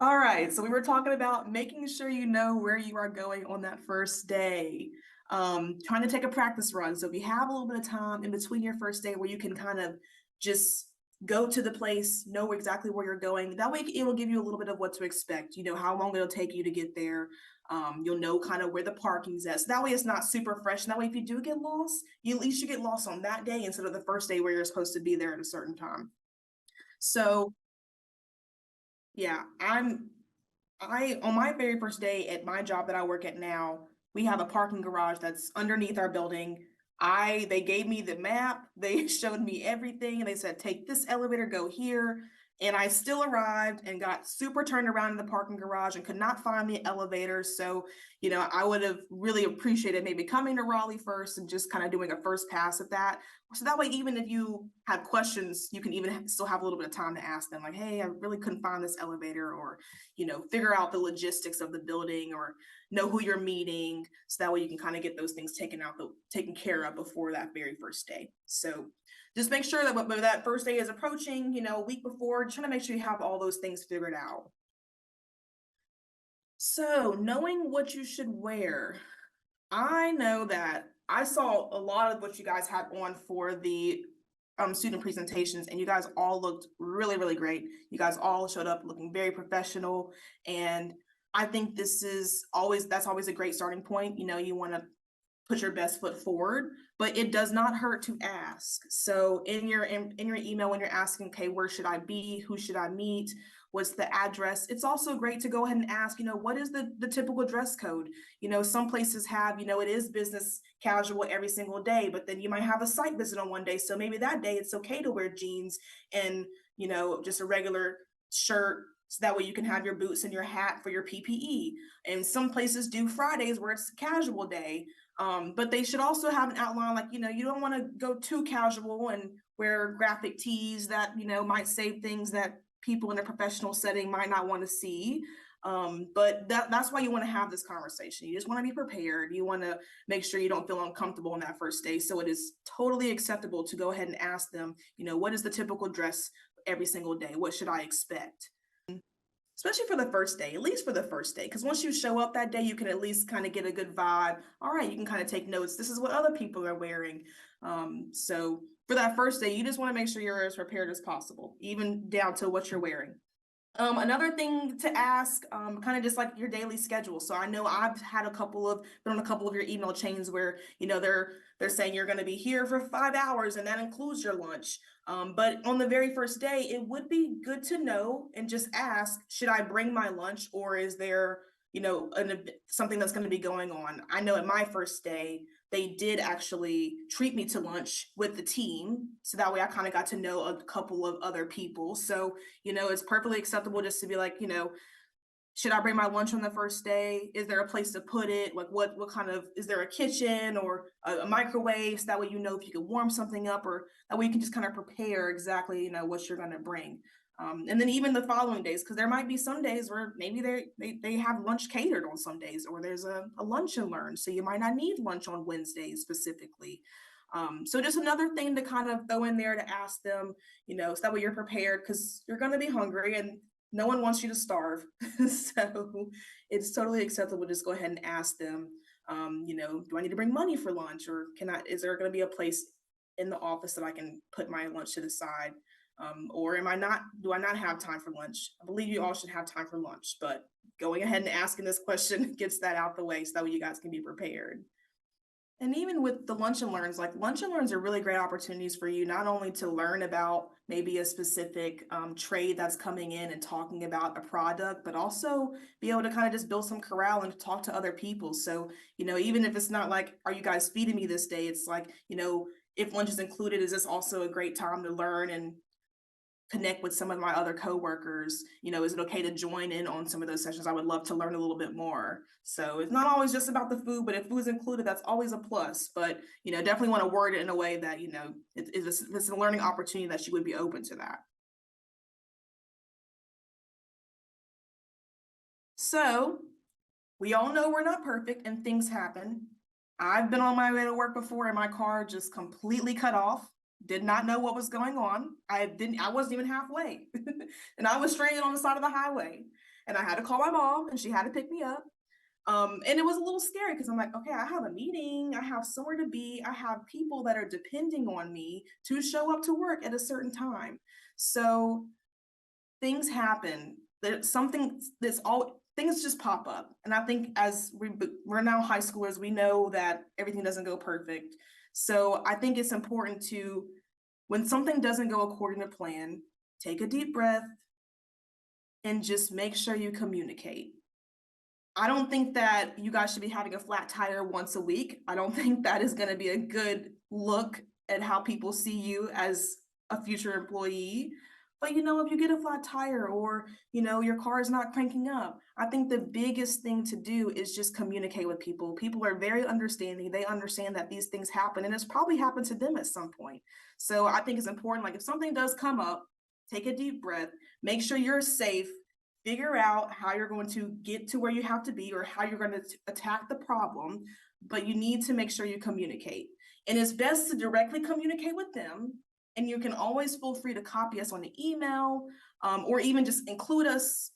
All right, so we were talking about making sure you know where you are going on that first day. Trying to take a practice run. So if you have a little bit of time in between your first day where you can kind of just go to the place, know exactly where you're going. That way it will give you a little bit of what to expect. You know how long it'll take you to get there. You'll know kind of where the parking's at. So that way it's not super fresh. And that way if you do get lost, at least you get lost on that day instead of the first day where you're supposed to be there at a certain time. So yeah, I on my very first day at my job that I work at now, we have a parking garage that's underneath our building. They gave me the map, they showed me everything, and they said, take this elevator, go here. And I still arrived and got super turned around in the parking garage and could not find the elevator. So, I would have really appreciated maybe coming to Raleigh first and just kind of doing a first pass at that. So that way, even if you have questions, you can even still have a little bit of time to ask them, like, hey, I really couldn't find this elevator, or figure out the logistics of the building or know who you're meeting. So that way you can kind of get those things taken care of before that very first day. So just make sure that when that first day is approaching, a week before, trying to make sure you have all those things figured out. So knowing what you should wear, I know that I saw a lot of what you guys had on for the student presentations, and you guys all looked really, really great. You guys all showed up looking very professional, and I think that's always a great starting point. You want to put your best foot forward, but it does not hurt to ask. So in your email, when you're asking, okay, where should I be? Who should I meet? What's the address? It's also great to go ahead and ask, what is the typical dress code? Some places have, it is business casual every single day, but then you might have a site visit on one day. So maybe that day it's okay to wear jeans and, just a regular shirt. So that way you can have your boots and your hat for your PPE. And some places do Fridays where it's a casual day. But they should also have an outline, like, you don't want to go too casual and wear graphic tees that, might say things that people in a professional setting might not want to see. But that's why you want to have this conversation. You just want to be prepared. You want to make sure you don't feel uncomfortable on that first day. So it is totally acceptable to go ahead and ask them, what is the typical dress every single day? What should I expect? Especially for the first day, at least for the first day. Because once you show up that day, you can at least kind of get a good vibe. All right, you can kind of take notes. This is what other people are wearing. So for that first day, you just want to make sure you're as prepared as possible, even down to what you're wearing. Another thing to ask, kind of just like your daily schedule. So I know I've had been on a couple of your email chains where, they're saying you're going to be here for 5 hours and that includes your lunch. But on the very first day, it would be good to know and just ask, should I bring my lunch, or is there, something that's going to be going on? I know at my first day, they did actually treat me to lunch with the team. So that way I kind of got to know a couple of other people. So, it's perfectly acceptable just to be like, should I bring my lunch on the first day? Is there a place to put it? Like what kind of, is there a kitchen or a microwave? So that way, if you can warm something up, or that way you can just kind of prepare exactly, what you're going to bring. And then even the following days, because there might be some days where maybe they have lunch catered on some days, or there's a lunch and learn. So you might not need lunch on Wednesdays specifically. So just another thing to kind of throw in there to ask them, so that way you're prepared, because you're going to be hungry and no one wants you to starve. So it's totally acceptable. Just go ahead and ask them, do I need to bring money for lunch, or is there going to be a place in the office that I can put my lunch to the side? Or do I not have time for lunch? I believe you all should have time for lunch, but going ahead and asking this question gets that out the way so that way you guys can be prepared. And even with the lunch and learns, like lunch and learns are really great opportunities for you, not only to learn about maybe a specific trade that's coming in and talking about a product, but also be able to kind of just build some corral and talk to other people. So, even if it's not like, are you guys feeding me this day? It's like, if lunch is included, is this also a great time to learn and connect with some of my other coworkers? Is it okay to join in on some of those sessions? I would love to learn a little bit more. So it's not always just about the food, but if food is included, that's always a plus. But definitely want to word it in a way that it's a learning opportunity that you would be open to that. So we all know we're not perfect and things happen. I've been on my way to work before and my car just completely cut off. Did not know what was going on. I wasn't even halfway. And I was stranded on the side of the highway. and I had to call my mom, and she had to pick me up. And it was a little scary because I'm like, okay, I have a meeting, I have somewhere to be, I have people that are depending on me to show up to work at a certain time. So things happen. There's something that's all things just pop up. And I think as we're now high schoolers, we know that everything doesn't go perfect. So I think it's important to, when something doesn't go according to plan, take a deep breath and just make sure you communicate. I don't think that you guys should be having a flat tire once a week. I don't think that is going to be a good look at how people see you as a future employee. But if you get a flat tire, or your car is not cranking up, I think the biggest thing to do is just communicate with people. People are very understanding. They understand that these things happen, and it's probably happened to them at some point. So I think it's important, like if something does come up, take a deep breath, make sure you're safe, figure out how you're going to get to where you have to be, or how you're going to attack the problem, but you need to make sure you communicate. And it's best to directly communicate with them. And you can always feel free to copy us on the email, or even just include us.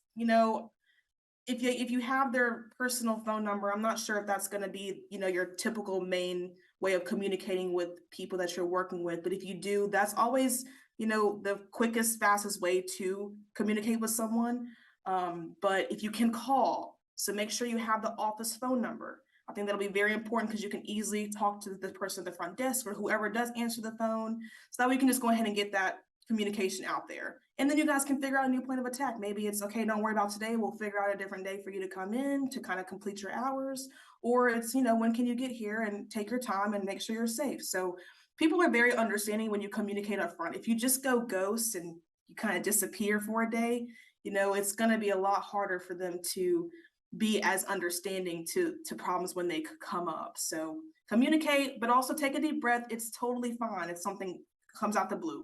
If you have their personal phone number, I'm not sure if that's going to be your typical main way of communicating with people that you're working with. But if you do, that's always the quickest, fastest way to communicate with someone. But if you can call, so make sure you have the office phone number. I think that'll be very important because you can easily talk to the person at the front desk or whoever does answer the phone, so that we can just go ahead and get that communication out there. And then you guys can figure out a new plan of attack. Maybe it's okay, don't worry about today. We'll figure out a different day for you to come in to kind of complete your hours. Or it's, when can you get here, and take your time and make sure you're safe. So people are very understanding when you communicate up front. If you just go ghost and you kind of disappear for a day, it's going to be a lot harder for them to be as understanding to problems when they could come up. So communicate, but also take a deep breath. It's totally fine if something comes out the blue.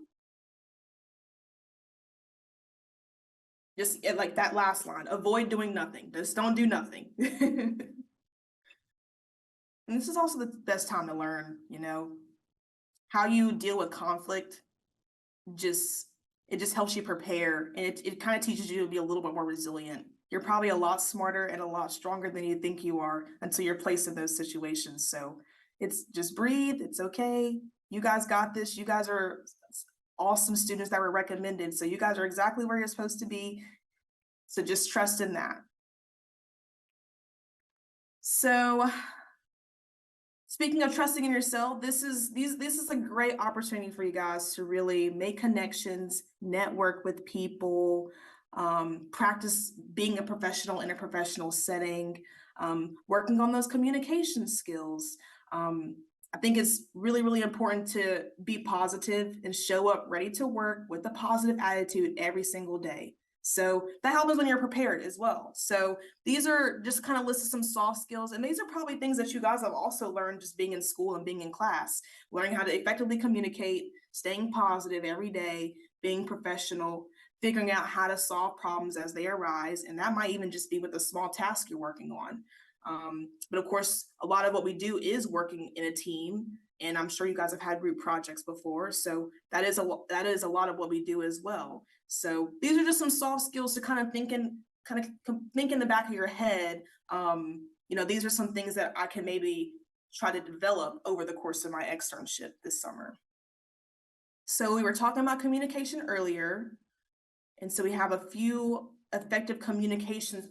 Just like that last line, avoid doing nothing. Just don't do nothing. And this is also the best time to learn, how you deal with conflict. It just helps you prepare, and it kind of teaches you to be a little bit more resilient. You're probably a lot smarter and a lot stronger than you think you are until you're placed in those situations. So it's just breathe. It's okay. You guys got this. You guys are awesome students that were recommended. So you guys are exactly where you're supposed to be. So just trust in that. So speaking of trusting in yourself, this is a great opportunity for you guys to really make connections, network with people, practice being a professional in a professional setting, working on those communication skills. I think it's really, really important to be positive and show up ready to work with a positive attitude every single day. So that helps when you're prepared as well. So these are just kind of listed some soft skills, and these are probably things that you guys have also learned just being in school and being in class, learning how to effectively communicate, staying positive every day, being professional, figuring out how to solve problems as they arise. And that might even just be with a small task you're working on. But of course, a lot of what we do is working in a team, and I'm sure you guys have had group projects before. So that is a lot of what we do as well. So these are just some soft skills to kind of think in the back of your head. These are some things that I can maybe try to develop over the course of my externship this summer. So we were talking about communication earlier. And so we have a few effective communications,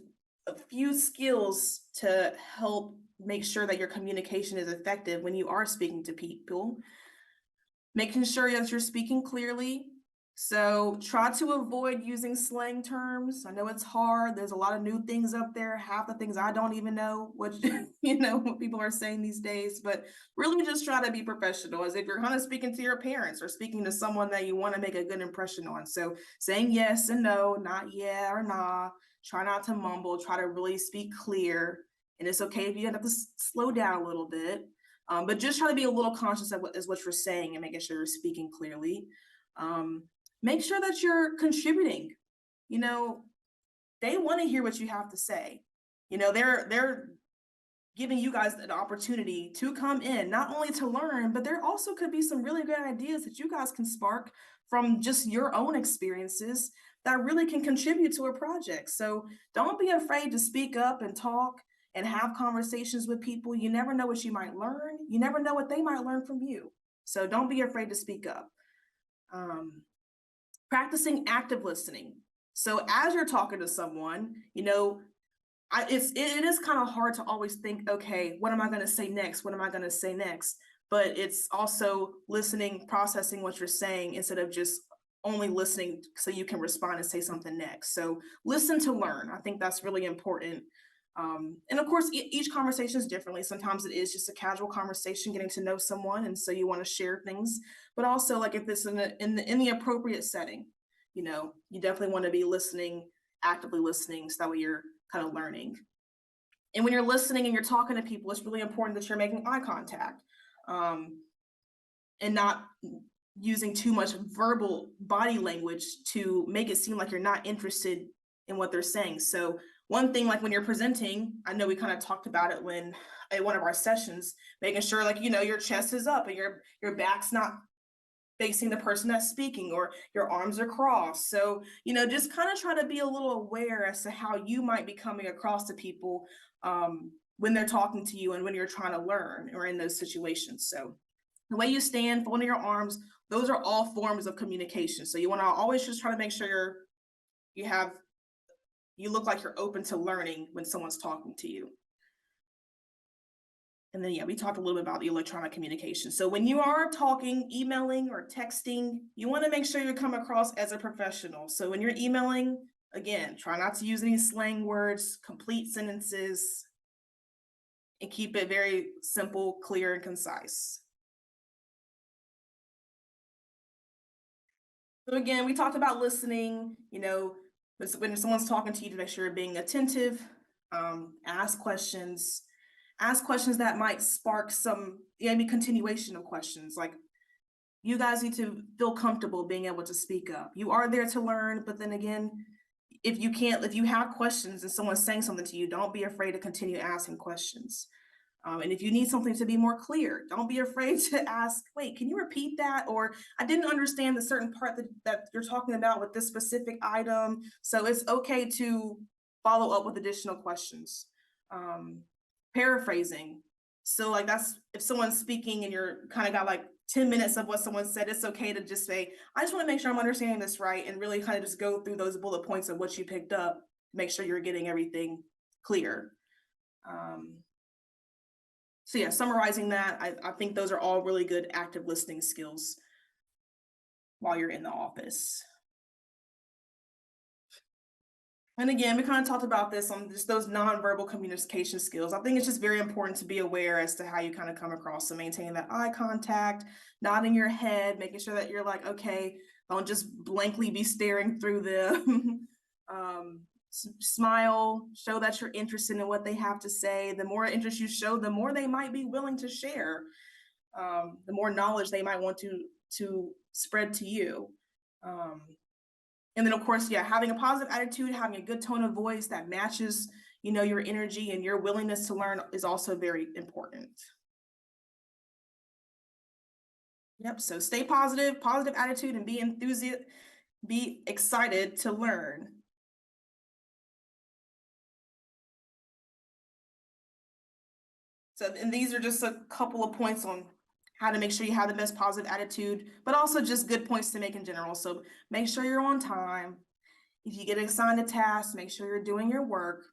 a few skills to help make sure that your communication is effective when you are speaking to people. Making sure that you're speaking clearly. So try to avoid using slang terms. I know it's hard. There's a lot of new things up there. Half the things I don't even know what what people are saying these days, but really just try to be professional, as if you're kind of speaking to your parents or speaking to someone that you want to make a good impression on. So saying yes and no, not yeah or nah. Try not to mumble. Try to really speak clear. And it's okay if you have to slow down a little bit. But just try to be a little conscious of what you're saying and making sure you're speaking clearly. Make sure that you're contributing. They want to hear what you have to say. They're giving you guys an opportunity to come in, not only to learn, but there also could be some really good ideas that you guys can spark from just your own experiences that really can contribute to a project. So don't be afraid to speak up and talk and have conversations with people. You never know what you might learn. You never know what they might learn from you. So don't be afraid to speak up. Practicing active listening. So as you're talking to someone, it is kind of hard to always think, okay, what am I going to say next? What am I going to say next? But it's also listening, processing what you're saying instead of just only listening so you can respond and say something next. So listen to learn. I think that's really important. And of course, each conversation is differently. Sometimes it is just a casual conversation, getting to know someone, and so you want to share things. But also, like if it's in the appropriate setting, you definitely want to be listening, actively listening, so that way you're kind of learning. And when you're listening and you're talking to people, it's really important that you're making eye contact, and not using too much verbal body language to make it seem like you're not interested in what they're saying. So one thing, like when you're presenting, I know we kind of talked about it when at one of our sessions, making sure like, your chest is up and your back's not facing the person that's speaking, or your arms are crossed. So, just kind of try to be a little aware as to how you might be coming across to people when they're talking to you and when you're trying to learn or in those situations. So the way you stand, folding your arms, those are all forms of communication. So you want to always just try to make sure you look like you're open to learning when someone's talking to you. And then, we talked a little bit about the electronic communication. So when you are talking, emailing, or texting, you want to make sure you come across as a professional. So when you're emailing, again, try not to use any slang words, complete sentences, and keep it very simple, clear, and concise. So again, we talked about listening, when someone's talking to you, to make sure you're being attentive, ask questions that might spark some maybe continuation of questions. Like, you guys need to feel comfortable being able to speak up. You are there to learn, but then again, if you have questions and someone's saying something to you, don't be afraid to continue asking questions. And if you need something to be more clear, don't be afraid to ask, wait, can you repeat that? Or I didn't understand the certain part that you're talking about with this specific item. So it's okay to follow up with additional questions. Paraphrasing. So like if someone's speaking and you're kind of got like 10 minutes of what someone said, it's okay to just say, I just want to make sure I'm understanding this right, and really kind of just go through those bullet points of what you picked up, make sure you're getting everything clear. So yeah, summarizing that, I think those are all really good active listening skills while you're in the office. And again, we kind of talked about this on just those nonverbal communication skills. I think it's just very important to be aware as to how you kind of come across. So maintaining that eye contact, nodding your head, making sure that you're like, okay, don't just blankly be staring through them. Smile, show that you're interested in what they have to say. The more interest you show, the more they might be willing to share. The more knowledge they might want to spread to you. And then of course, having a positive attitude, having a good tone of voice that matches, your energy and your willingness to learn is also very important. Yep. So stay positive attitude, and be excited to learn. So, and these are just a couple of points on how to make sure you have the best positive attitude, but also just good points to make in general. So make sure you're on time. If you get assigned a task, make sure you're doing your work.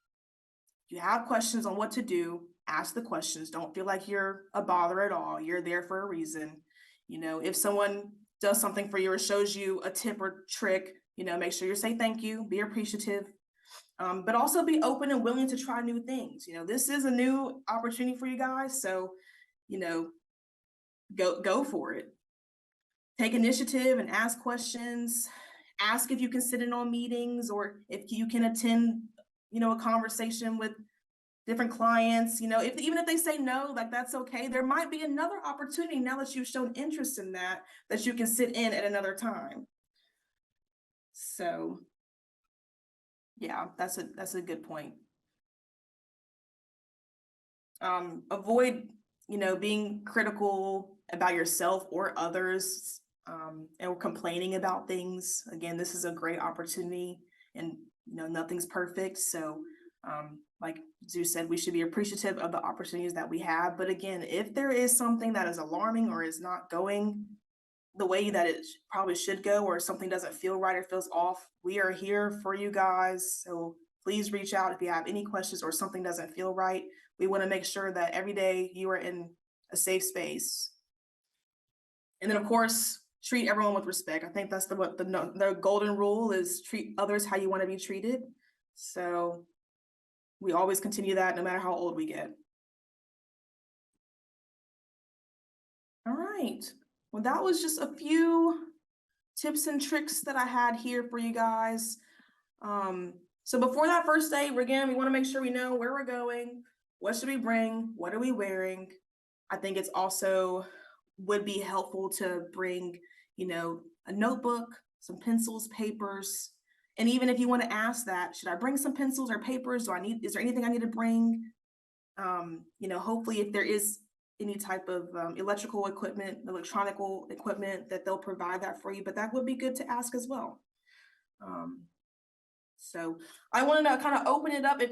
If you have questions on what to do, ask the questions. Don't feel like you're a bother at all. You're there for a reason. If someone does something for you or shows you a tip or trick, make sure you say thank you, be appreciative. But also be open and willing to try new things. This is a new opportunity for you guys. So, go for it. Take initiative and ask questions. Ask if you can sit in on meetings, or if you can attend, a conversation with different clients. Even if they say no, like that's okay. There might be another opportunity now that you've shown interest in that you can sit in at another time. So yeah, that's a good point. Avoid, being critical about yourself or others. and we're complaining about things, again, this is a great opportunity, and nothing's perfect. So like Zeus said, we should be appreciative of the opportunities that we have. But again, if there is something that is alarming or is not going the way that it probably should go, or something doesn't feel right or feels off, we are here for you guys. So please reach out if you have any questions or something doesn't feel right. We want to make sure that every day you are in a safe space. And then, of course, treat everyone with respect. I think that's the golden rule is treat others how you want to be treated. So we always continue that no matter how old we get. All right. Well, that was just a few tips and tricks that I had here for you guys. So before that first day, we want to make sure we know where we're going, what should we bring, what are we wearing. I think it's also would be helpful to bring, a notebook, some pencils, papers. And even if you want to ask that, should I bring some pencils or papers? Is there anything I need to bring? Hopefully if there is any type of electronic equipment, that they'll provide that for you, but that would be good to ask as well. So I wanted to kind of open it up. If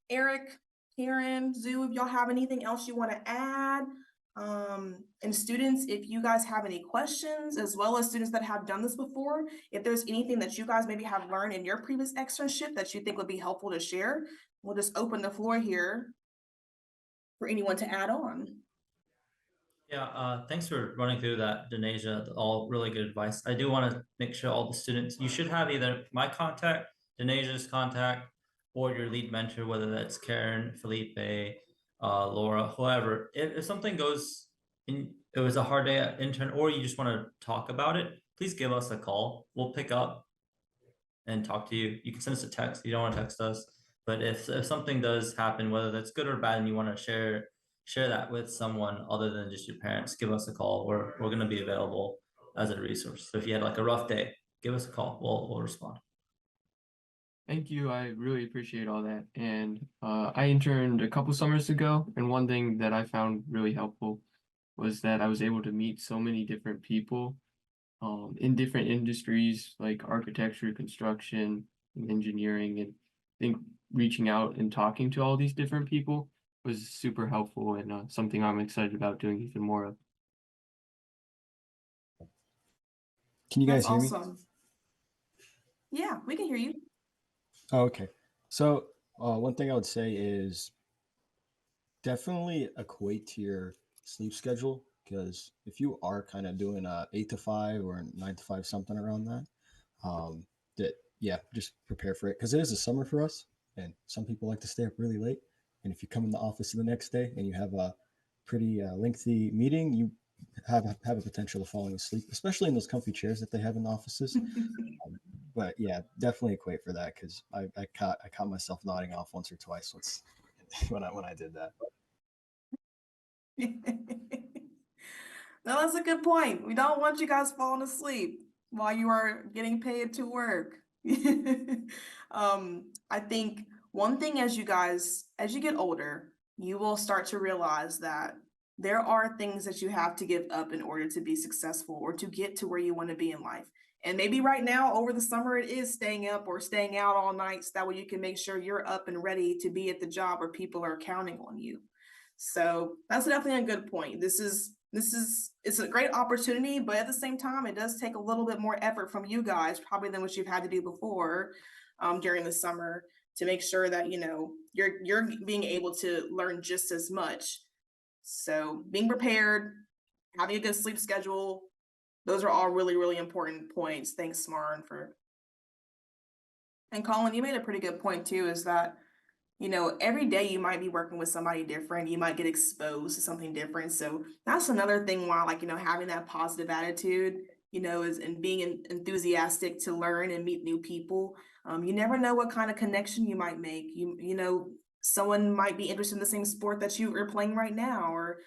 Eric, Karen, Zoo, if y'all have anything else you want to add, and students, if you guys have any questions, as well as students that have done this before, if there's anything that you guys maybe have learned in your previous externship that you think would be helpful to share, we'll just open the floor here for anyone to add on. Yeah, thanks for running through that, Denasia. All really good advice. I do want to make sure all the students, you should have either my contact, Denasia's contact, or your lead mentor, whether that's Karen, Felipe, Laura, whoever. If something goes in, it was a hard day at intern, or you just want to talk about it, please give us a call. We'll pick up and talk to you. You can send us a text. You don't want to text us. But if something does happen, whether that's good or bad, and you want to share that with someone other than just your parents, give us a call. We're going to be available as a resource. So if you had like a rough day, give us a call. We'll respond. Thank you. I really appreciate all that. And I interned a couple summers ago, and one thing that I found really helpful was that I was able to meet so many different people in different industries like architecture, construction, and engineering. And I think reaching out and talking to all these different people was super helpful, and something I'm excited about doing even more of. Can you guys hear me? Awesome. Yeah, we can hear you. Oh, okay. So one thing I would say is definitely equate to your sleep schedule, because if you are kind of doing a 8 to 5 or 9 to 5, something around that, just prepare for it, because it is a summer for us, and some people like to stay up really late. And if you come in the office the next day and you have a pretty lengthy meeting, you have a potential of falling asleep, especially in those comfy chairs that they have in the offices. But yeah, definitely equate for that, because I caught myself nodding off once or twice when I did that. No, that's a good point. We don't want you guys falling asleep while you are getting paid to work. I think one thing, as you get older, you will start to realize that there are things that you have to give up in order to be successful or to get to where you want to be in life. And maybe right now over the summer, it is staying up or staying out all night, so that way you can make sure you're up and ready to be at the job where people are counting on you. So that's definitely a good point. It's a great opportunity, but at the same time, it does take a little bit more effort from you guys, probably than what you've had to do before during the summer, to make sure that you're being able to learn just as much. So being prepared, having a good sleep schedule, those are all really, really important points. Thanks, Smarn, and Colin, you made a pretty good point too, is that every day you might be working with somebody different. You might get exposed to something different. So that's another thing why, having that positive attitude, is and being enthusiastic to learn and meet new people. You never know what kind of connection you might make. Someone might be interested in the same sport that you are playing right now, or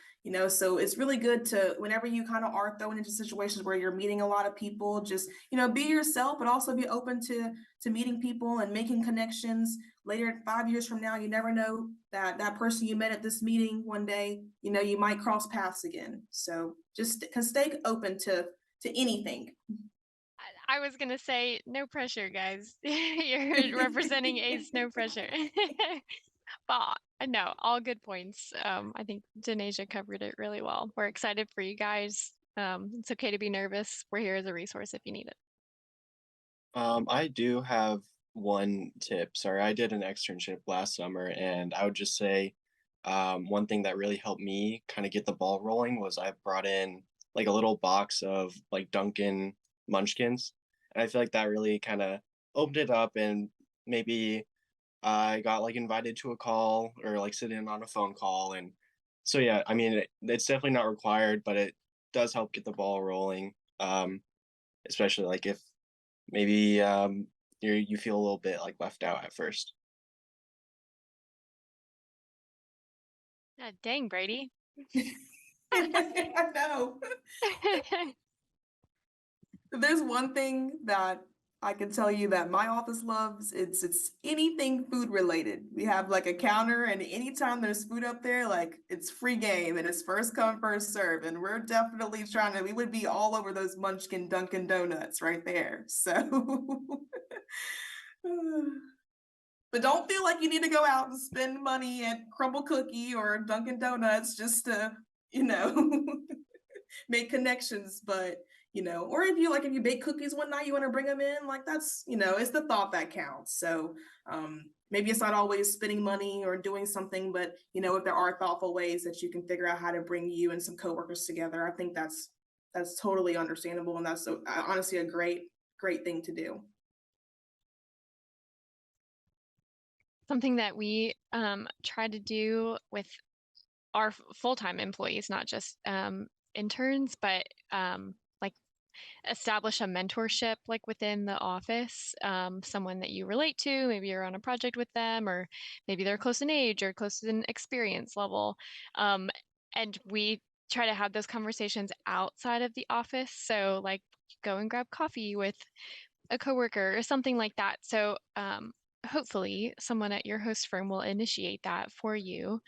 so it's really good to, whenever you kind of are thrown into situations where you're meeting a lot of people, just be yourself, but also be open to meeting people and making connections. Later, 5 years from now, you never know that person you met at this meeting one day, you might cross paths again. So just stay open to to anything. I was gonna say no pressure, guys. You're representing Ace, no pressure. But no, all good points. I think Denasia covered it really well. We're excited for you guys. It's okay to be nervous. We're here as a resource if you need it. I do have one tip. Sorry, I did an externship last summer, and I would just say one thing that really helped me kind of get the ball rolling was I brought in like a little box of like Dunkin' Munchkins. And I feel like that really kind of opened it up, and maybe I got like invited to a call or like sit in on a phone call. And so, yeah, I mean, it's definitely not required, but it does help get the ball rolling. Especially like if maybe you feel a little bit like left out at first. Dang, Brady. I know. If there's one thing that I can tell you that my office loves, it's anything food related. We have like a counter, and anytime there's food up there, like it's free game and it's first come, first serve. And we're definitely we would be all over those Munchkin Dunkin' Donuts right there. So but don't feel like you need to go out and spend money at Crumble Cookie or Dunkin' Donuts just to, make connections. But or if you bake cookies one night, you want to bring them in, like that's, it's the thought that counts. So maybe it's not always spending money or doing something, but if there are thoughtful ways that you can figure out how to bring you and some coworkers together, I think that's totally understandable, and that's honestly a great thing to do. Something that we try to do with our full-time employees, not just interns, but like establish a mentorship like within the office, someone that you relate to. Maybe you're on a project with them, or maybe they're close in age or close in experience level. And we try to have those conversations outside of the office. So like go and grab coffee with a coworker or something like that. So hopefully someone at your host firm will initiate that for you.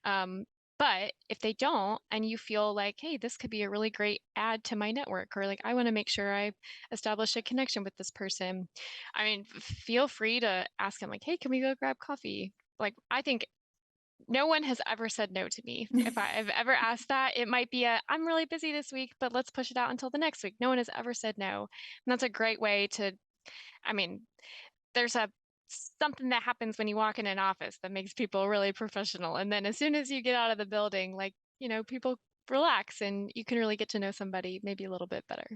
But if they don't, and you feel like, hey, this could be a really great add to my network, or like, I want to make sure I establish a connection with this person, I mean, feel free to ask them like, hey, can we go grab coffee? Like, I think no one has ever said no to me. If I've ever asked that, it might be I'm really busy this week, but let's push it out until the next week. No one has ever said no. And that's a great way to, I mean, there's something that happens when you walk in an office that makes people really professional. And then as soon as you get out of the building, like, people relax and you can really get to know somebody maybe a little bit better.